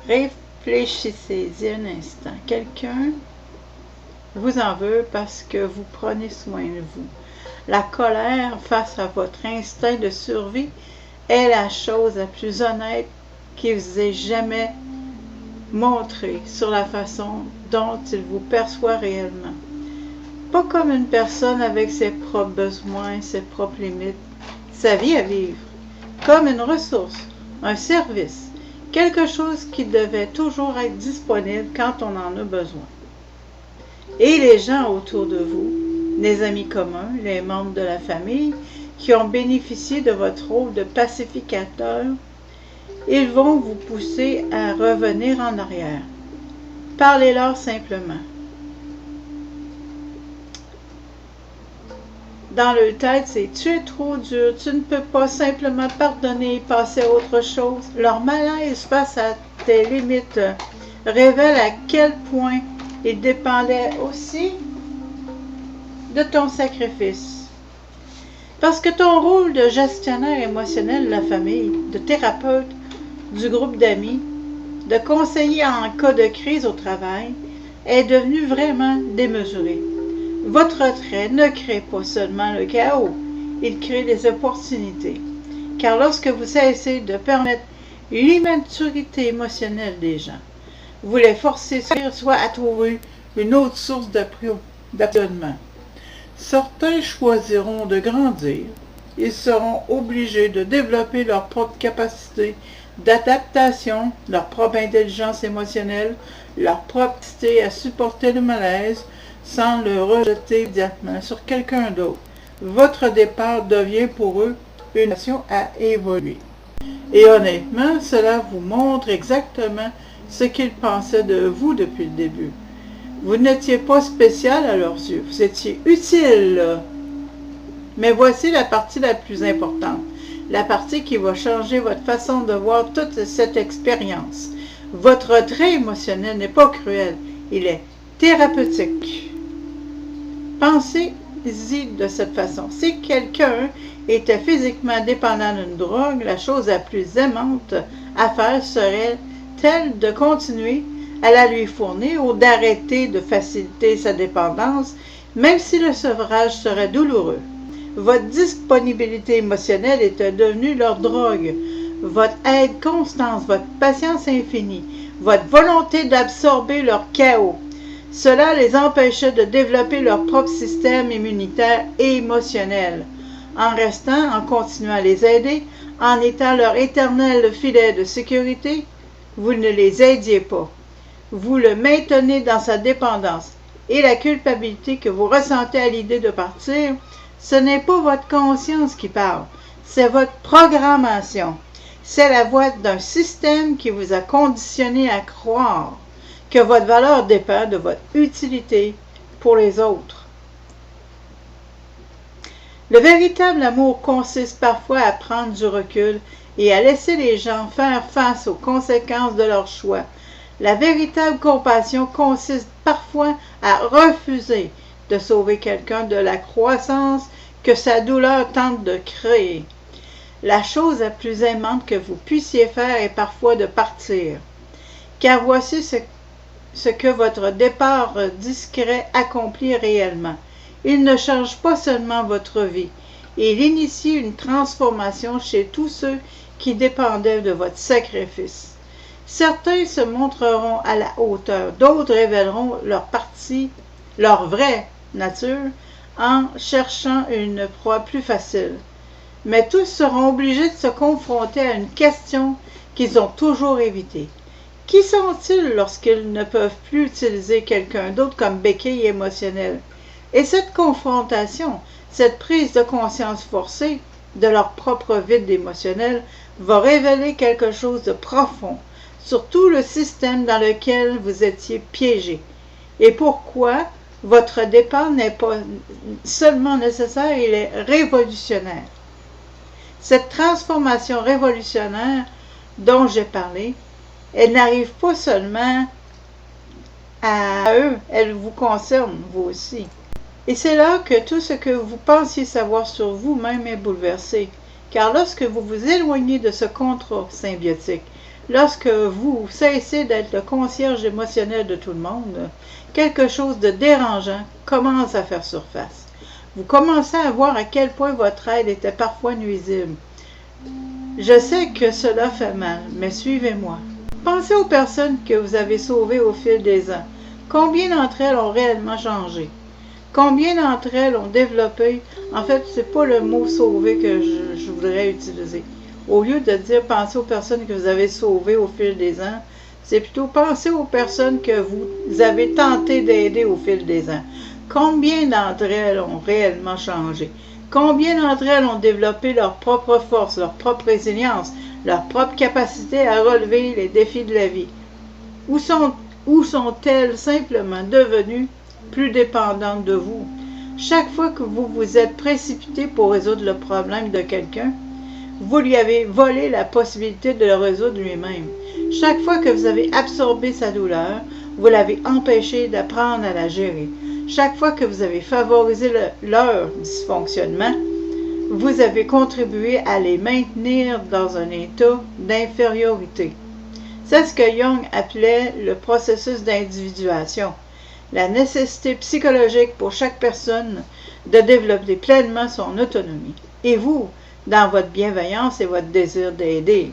Réfléchissez-y un instant. Quelqu'un vous en veut parce que vous prenez soin de vous. La colère face à votre instinct de survie est la chose la plus honnête qui vous ait jamais montrée sur la façon dont il vous perçoit réellement. Pas comme une personne avec ses propres besoins, ses propres limites, sa vie à vivre, comme une ressource, un service, quelque chose qui devait toujours être disponible quand on en a besoin. Et les gens autour de vous, les amis communs, les membres de la famille, qui ont bénéficié de votre rôle de pacificateur, ils vont vous pousser à revenir en arrière. Parlez-leur simplement. Dans leur tête, c'est « tu es trop dur, tu ne peux pas simplement pardonner et passer à autre chose ». Leur malaise face à tes limites révèle à quel point ils dépendaient aussi de ton sacrifice. Parce que ton rôle de gestionnaire émotionnel de la famille, de thérapeute, du groupe d'amis, de conseiller en cas de crise au travail, est devenu vraiment démesuré. Votre retrait ne crée pas seulement le chaos, il crée des opportunités. Car lorsque vous cessez de permettre l'immaturité émotionnelle des gens, vous les forcez soit à trouver une autre source d'approvisionnement. Certains choisiront de grandir. Ils seront obligés de développer leur propre capacité d'adaptation, leur propre intelligence émotionnelle, leur propre capacité à supporter le malaise sans le rejeter immédiatement sur quelqu'un d'autre. Votre départ devient pour eux une action à évoluer. Et honnêtement, cela vous montre exactement ce qu'ils pensaient de vous depuis le début. Vous n'étiez pas spécial à leurs yeux, vous étiez utile. Mais voici la partie la plus importante, la partie qui va changer votre façon de voir toute cette expérience. Votre retrait émotionnel n'est pas cruel, il est thérapeutique. Pensez-y de cette façon. Si quelqu'un était physiquement dépendant d'une drogue, la chose la plus aimante à faire serait-elle de continuer à la lui fournir ou d'arrêter de faciliter sa dépendance, même si le sevrage serait douloureux. Votre disponibilité émotionnelle était devenue leur drogue. Votre aide constante, votre patience infinie, votre volonté d'absorber leur chaos. Cela les empêchait de développer leur propre système immunitaire et émotionnel. En continuant à les aider, en étant leur éternel filet de sécurité, vous ne les aidiez pas. Vous le maintenez dans sa dépendance. Et la culpabilité que vous ressentez à l'idée de partir, ce n'est pas votre conscience qui parle, c'est votre programmation. C'est la voix d'un système qui vous a conditionné à croire que votre valeur dépend de votre utilité pour les autres. Le véritable amour consiste parfois à prendre du recul et à laisser les gens faire face aux conséquences de leurs choix. La véritable compassion consiste parfois à refuser de sauver quelqu'un de la croissance que sa douleur tente de créer. La chose la plus aimante que vous puissiez faire est parfois de partir. Car voici ce que votre départ discret accomplit réellement. Il ne change pas seulement votre vie, il initie une transformation chez tous ceux qui dépendaient de votre sacrifice. Certains se montreront à la hauteur, d'autres révéleront leur vraie nature, en cherchant une proie plus facile. Mais tous seront obligés de se confronter à une question qu'ils ont toujours évitée. Qui sont-ils lorsqu'ils ne peuvent plus utiliser quelqu'un d'autre comme béquille émotionnelle? Et cette confrontation, cette prise de conscience forcée de leur propre vide émotionnel va révéler quelque chose de profond sur tout le système dans lequel vous étiez piégé. Et pourquoi votre départ n'est pas seulement nécessaire, il est révolutionnaire. Cette transformation révolutionnaire dont j'ai parlé, elle n'arrive pas seulement à eux, elle vous concerne, vous aussi. Et c'est là que tout ce que vous pensiez savoir sur vous-même est bouleversé. Car lorsque vous vous éloignez de ce contrat symbiotique, Lorsque vous cessez d'être le concierge émotionnel de tout le monde, quelque chose de dérangeant commence à faire surface. Vous commencez à voir à quel point votre aide était parfois nuisible. Je sais que cela fait mal, mais suivez-moi. Pensez aux personnes que vous avez sauvées au fil des ans. Combien d'entre elles ont réellement changé? Combien d'entre elles ont développé? En fait, c'est pas le mot sauver que je voudrais utiliser. Au lieu de dire pensez aux personnes que vous avez sauvées au fil des ans, c'est plutôt penser aux personnes que vous avez tenté d'aider au fil des ans. Combien d'entre elles ont réellement changé? Combien d'entre elles ont développé leur propre force, leur propre résilience, leur propre capacité à relever les défis de la vie? Où sont-elles simplement devenues plus dépendantes de vous? Chaque fois que vous vous êtes précipité pour résoudre le problème de quelqu'un, vous lui avez volé la possibilité de le résoudre lui-même. Chaque fois que vous avez absorbé sa douleur, vous l'avez empêché d'apprendre à la gérer. Chaque fois que vous avez favorisé leur dysfonctionnement, vous avez contribué à les maintenir dans un état d'infériorité. C'est ce que Jung appelait le processus d'individuation, la nécessité psychologique pour chaque personne de développer pleinement son autonomie. Et vous, dans votre bienveillance et votre désir d'aider,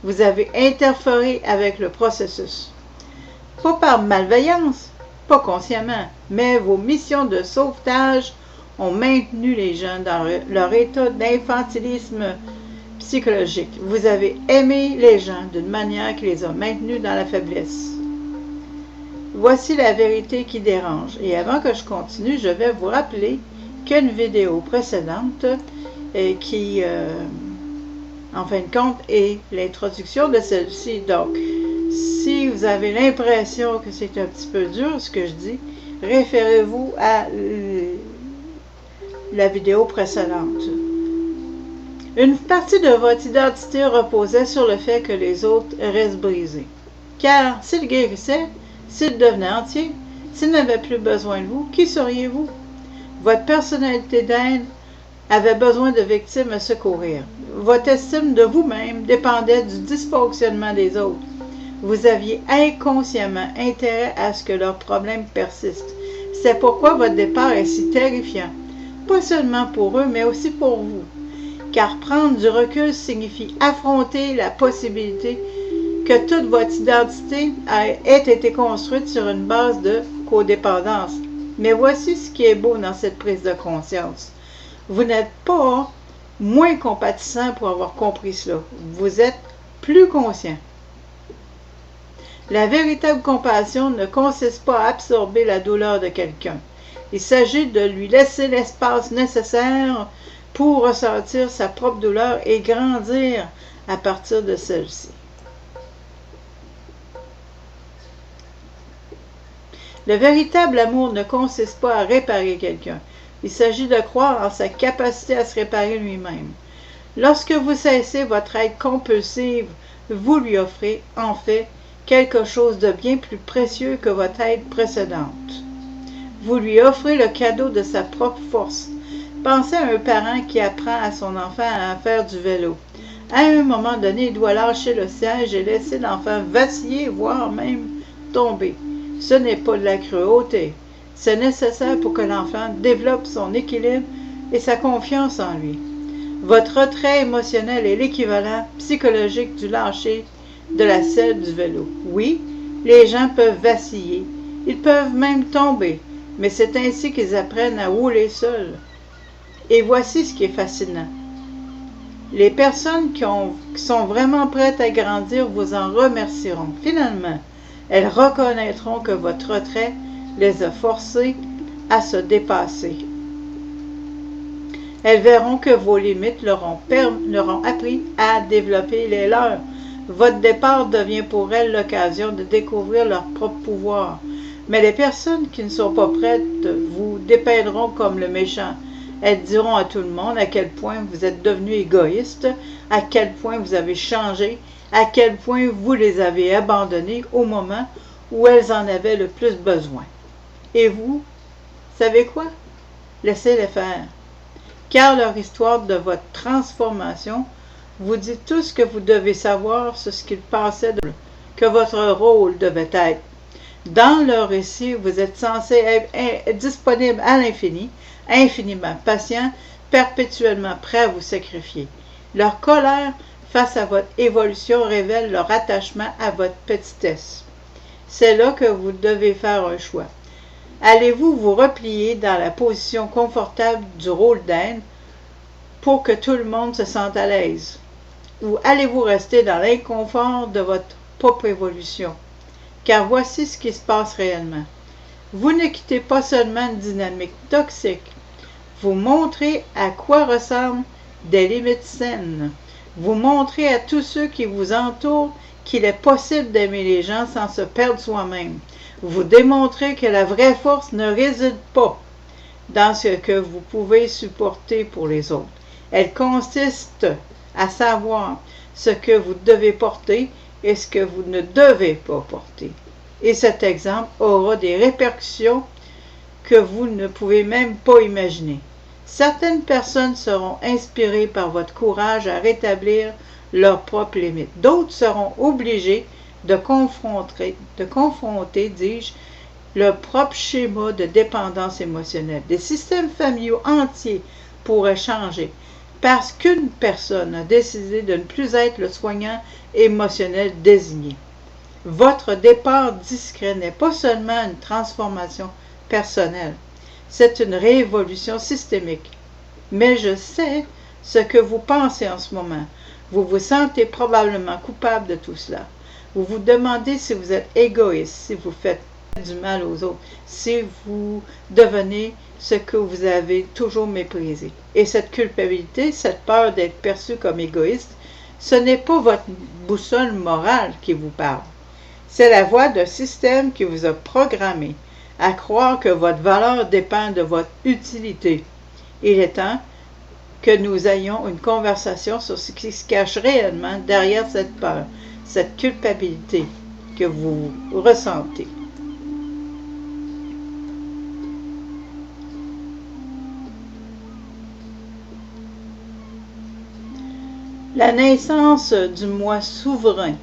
vous avez interféré avec le processus. Pas par malveillance, pas consciemment, mais vos missions de sauvetage ont maintenu les gens dans leur état d'infantilisme psychologique. Vous avez aimé les gens d'une manière qui les a maintenus dans la faiblesse. Voici la vérité qui dérange. Et avant que je continue, je vais vous rappeler qu'une vidéo précédente qui, en fin de compte, est l'introduction de celle-ci. Donc, si vous avez l'impression que c'est un petit peu dur ce que je dis, référez-vous à la vidéo précédente. Une partie de votre identité reposait sur le fait que les autres restent brisés. Car s'ils guérissaient, s'ils devenaient entiers, s'ils n'avaient plus besoin de vous, qui seriez-vous? Votre personnalité d'aide avait besoin de victimes à secourir. Votre estime de vous-même dépendait du dysfonctionnement des autres. Vous aviez inconsciemment intérêt à ce que leurs problèmes persistent. C'est pourquoi votre départ est si terrifiant. Pas seulement pour eux, mais aussi pour vous. Car prendre du recul signifie affronter la possibilité que toute votre identité ait été construite sur une base de codépendance. Mais voici ce qui est beau dans cette prise de conscience. Vous n'êtes pas moins compatissant pour avoir compris cela. Vous êtes plus conscient. La véritable compassion ne consiste pas à absorber la douleur de quelqu'un. Il s'agit de lui laisser l'espace nécessaire pour ressentir sa propre douleur et grandir à partir de celle-ci. Le véritable amour ne consiste pas à réparer quelqu'un. Il s'agit de croire en sa capacité à se réparer lui-même. Lorsque vous cessez votre aide compulsive, vous lui offrez, en fait, quelque chose de bien plus précieux que votre aide précédente. Vous lui offrez le cadeau de sa propre force. Pensez à un parent qui apprend à son enfant à faire du vélo. À un moment donné, il doit lâcher le siège et laisser l'enfant vaciller, voire même tomber. Ce n'est pas de la cruauté. C'est nécessaire pour que l'enfant développe son équilibre et sa confiance en lui. Votre retrait émotionnel est l'équivalent psychologique du lâcher de la selle du vélo. Oui, les gens peuvent vaciller, ils peuvent même tomber, mais c'est ainsi qu'ils apprennent à rouler seuls. Et voici ce qui est fascinant. Les personnes qui sont vraiment prêtes à grandir vous en remercieront. Finalement, elles reconnaîtront que votre retrait les a forcés à se dépasser. Elles verront que vos limites leur ont appris à développer les leurs. Votre départ devient pour elles l'occasion de découvrir leur propre pouvoir. Mais les personnes qui ne sont pas prêtes vous dépeindront comme le méchant. Elles diront à tout le monde à quel point vous êtes devenu égoïste, à quel point vous avez changé, à quel point vous les avez abandonnés au moment où elles en avaient le plus besoin. Et vous, savez quoi? Laissez-les faire. Car leur histoire de votre transformation vous dit tout ce que vous devez savoir sur ce qu'il pensait que votre rôle devait être. Dans leur récit, vous êtes censé être disponible à l'infini, infiniment patient, perpétuellement prêt à vous sacrifier. Leur colère face à votre évolution révèle leur attachement à votre petitesse. C'est là que vous devez faire un choix. Allez-vous vous replier dans la position confortable du rôle d'aide pour que tout le monde se sente à l'aise? Ou allez-vous rester dans l'inconfort de votre propre évolution? Car voici ce qui se passe réellement. Vous ne quittez pas seulement une dynamique toxique, vous montrez à quoi ressemblent des limites saines. Vous montrez à tous ceux qui vous entourent qu'il est possible d'aimer les gens sans se perdre soi-même. Vous démontrez que la vraie force ne réside pas dans ce que vous pouvez supporter pour les autres. Elle consiste à savoir ce que vous devez porter et ce que vous ne devez pas porter. Et cet exemple aura des répercussions que vous ne pouvez même pas imaginer. Certaines personnes seront inspirées par votre courage à rétablir leurs propres limites. D'autres seront obligées de confronter, dis-je, leur propre schéma de dépendance émotionnelle. Des systèmes familiaux entiers pourraient changer parce qu'une personne a décidé de ne plus être le soignant émotionnel désigné. Votre départ discret n'est pas seulement une transformation personnelle, c'est une révolution systémique. Mais je sais ce que vous pensez en ce moment. Vous vous sentez probablement coupable de tout cela. Vous vous demandez si vous êtes égoïste, si vous faites du mal aux autres, si vous devenez ce que vous avez toujours méprisé. Et cette culpabilité, cette peur d'être perçu comme égoïste, ce n'est pas votre boussole morale qui vous parle. C'est la voix d'un système qui vous a programmé à croire que votre valeur dépend de votre utilité. Il est temps que nous ayons une conversation sur ce qui se cache réellement derrière cette peur, cette culpabilité que vous ressentez. La naissance du moi souverain.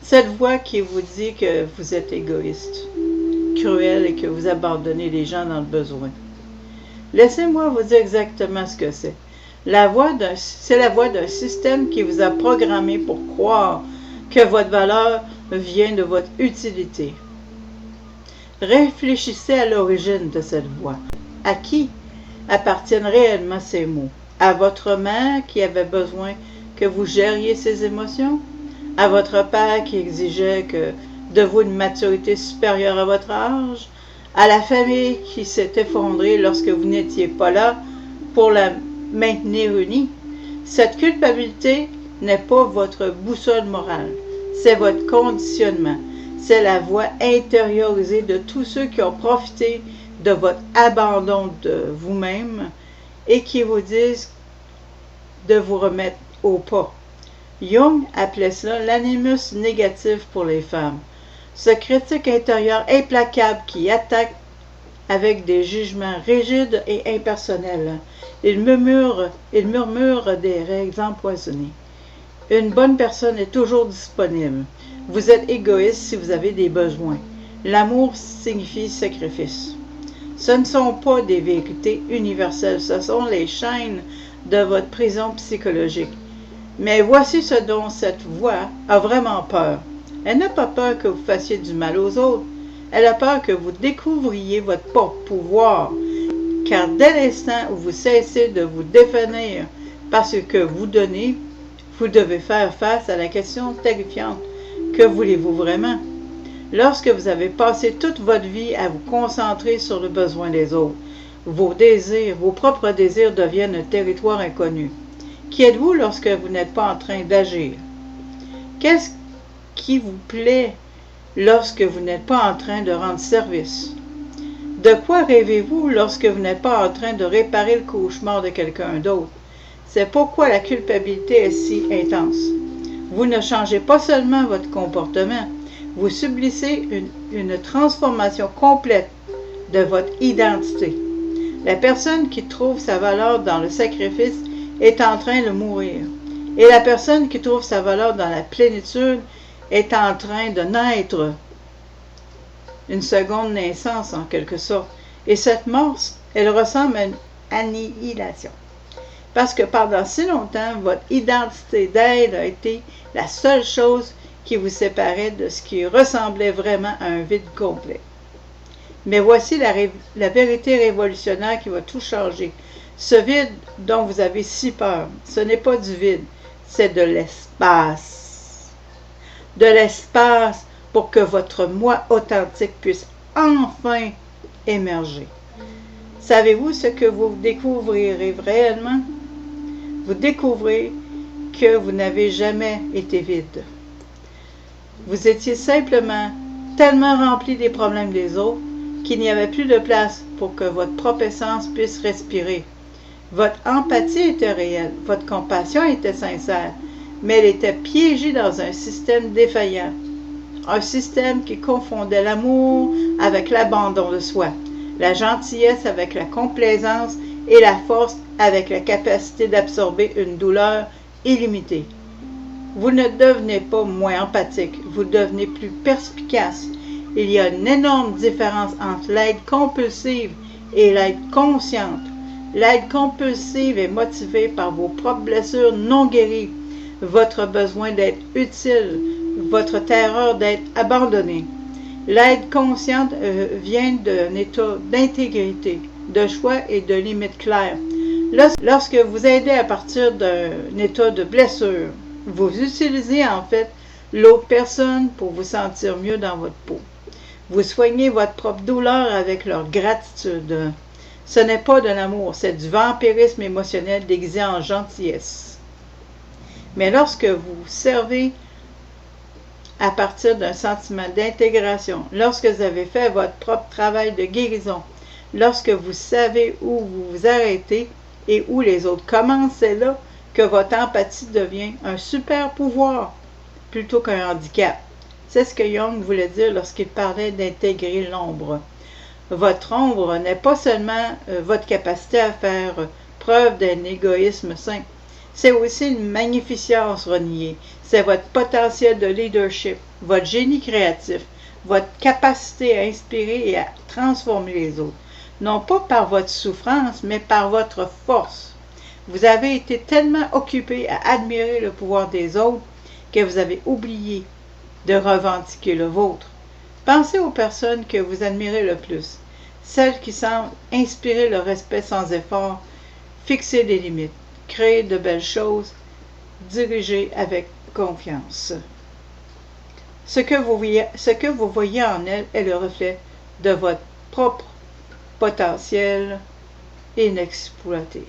Cette voix qui vous dit que vous êtes égoïste, cruel et que vous abandonnez les gens dans le besoin. Laissez-moi vous dire exactement ce que c'est. C'est la voix d'un système qui vous a programmé pour croire que votre valeur vient de votre utilité. Réfléchissez à l'origine de cette voix. À qui appartiennent réellement ces mots? À votre mère qui avait besoin que vous gériez ses émotions? À votre père qui exigeait de vous une maturité supérieure à votre âge? À la famille qui s'est effondrée lorsque vous n'étiez pas là pour la maintenir unie? Cette culpabilité n'est pas votre boussole morale, c'est votre conditionnement. C'est la voix intériorisée de tous ceux qui ont profité de votre abandon de vous-même et qui vous disent de vous remettre au pas. Jung appelait cela l'animus négatif pour les femmes. Ce critique intérieur implacable qui attaque avec des jugements rigides et impersonnels. Il murmure des règles empoisonnées. Une bonne personne est toujours disponible. Vous êtes égoïste si vous avez des besoins. L'amour signifie sacrifice. Ce ne sont pas des vérités universelles, ce sont les chaînes de votre prison psychologique. Mais voici ce dont cette voix a vraiment peur. Elle n'a pas peur que vous fassiez du mal aux autres. Elle a peur que vous découvriez votre pouvoir. Car dès l'instant où vous cessez de vous définir par ce que vous donnez, vous devez faire face à la question terrifiante. Que voulez-vous vraiment? Lorsque vous avez passé toute votre vie à vous concentrer sur le besoin des autres, vos désirs, vos propres désirs deviennent un territoire inconnu. Qui êtes-vous lorsque vous n'êtes pas en train d'agir? Qu'est-ce qui vous plaît lorsque vous n'êtes pas en train de rendre service? De quoi rêvez-vous lorsque vous n'êtes pas en train de réparer le cauchemar de quelqu'un d'autre? C'est pourquoi la culpabilité est si intense. Vous ne changez pas seulement votre comportement, vous subissez une transformation complète de votre identité. La personne qui trouve sa valeur dans le sacrifice est en train de mourir. Et la personne qui trouve sa valeur dans la plénitude est en train de naître. Une seconde naissance en quelque sorte. Et cette mort, elle ressemble à une annihilation. Parce que pendant si longtemps, votre identité d'être a été la seule chose qui vous séparait de ce qui ressemblait vraiment à un vide complet. Mais voici la vérité révolutionnaire qui va tout changer. Ce vide dont vous avez si peur, ce n'est pas du vide, c'est de l'espace. De l'espace pour que votre moi authentique puisse enfin émerger. Savez-vous ce que vous découvrirez réellement? Vous découvrez que vous n'avez jamais été vide. Vous étiez simplement tellement rempli des problèmes des autres qu'il n'y avait plus de place pour que votre propre essence puisse respirer. Votre empathie était réelle, votre compassion était sincère, mais elle était piégée dans un système défaillant. Un système qui confondait l'amour avec l'abandon de soi, la gentillesse avec la complaisance et la force avec la capacité d'absorber une douleur illimitée. Vous ne devenez pas moins empathique, vous devenez plus perspicace. Il y a une énorme différence entre l'aide compulsive et l'aide consciente. L'aide compulsive est motivée par vos propres blessures non guéries, votre besoin d'être utile, votre terreur d'être abandonné. L'aide consciente vient d'un état d'intégrité, de choix et de limites claires. Lorsque vous aidez à partir d'un état de blessure, vous utilisez en fait l'autre personne pour vous sentir mieux dans votre peau. Vous soignez votre propre douleur avec leur gratitude. Ce n'est pas de l'amour, c'est du vampirisme émotionnel déguisé en gentillesse. Mais lorsque vous servez à partir d'un sentiment d'intégration, lorsque vous avez fait votre propre travail de guérison, lorsque vous savez où vous vous arrêtez et où les autres commencent, c'est là que votre empathie devient un super pouvoir plutôt qu'un handicap. C'est ce que Jung voulait dire lorsqu'il parlait d'intégrer l'ombre. Votre ombre n'est pas seulement votre capacité à faire preuve d'un égoïsme sain, c'est aussi une magnificence reniée. C'est votre potentiel de leadership, votre génie créatif, votre capacité à inspirer et à transformer les autres. Non pas par votre souffrance, mais par votre force. Vous avez été tellement occupé à admirer le pouvoir des autres que vous avez oublié de revendiquer le vôtre. Pensez aux personnes que vous admirez le plus, celles qui semblent inspirer le respect sans effort, fixer des limites, créer de belles choses, diriger avec confiance. Ce que vous voyez en elles est le reflet de votre propre potentiel inexploité.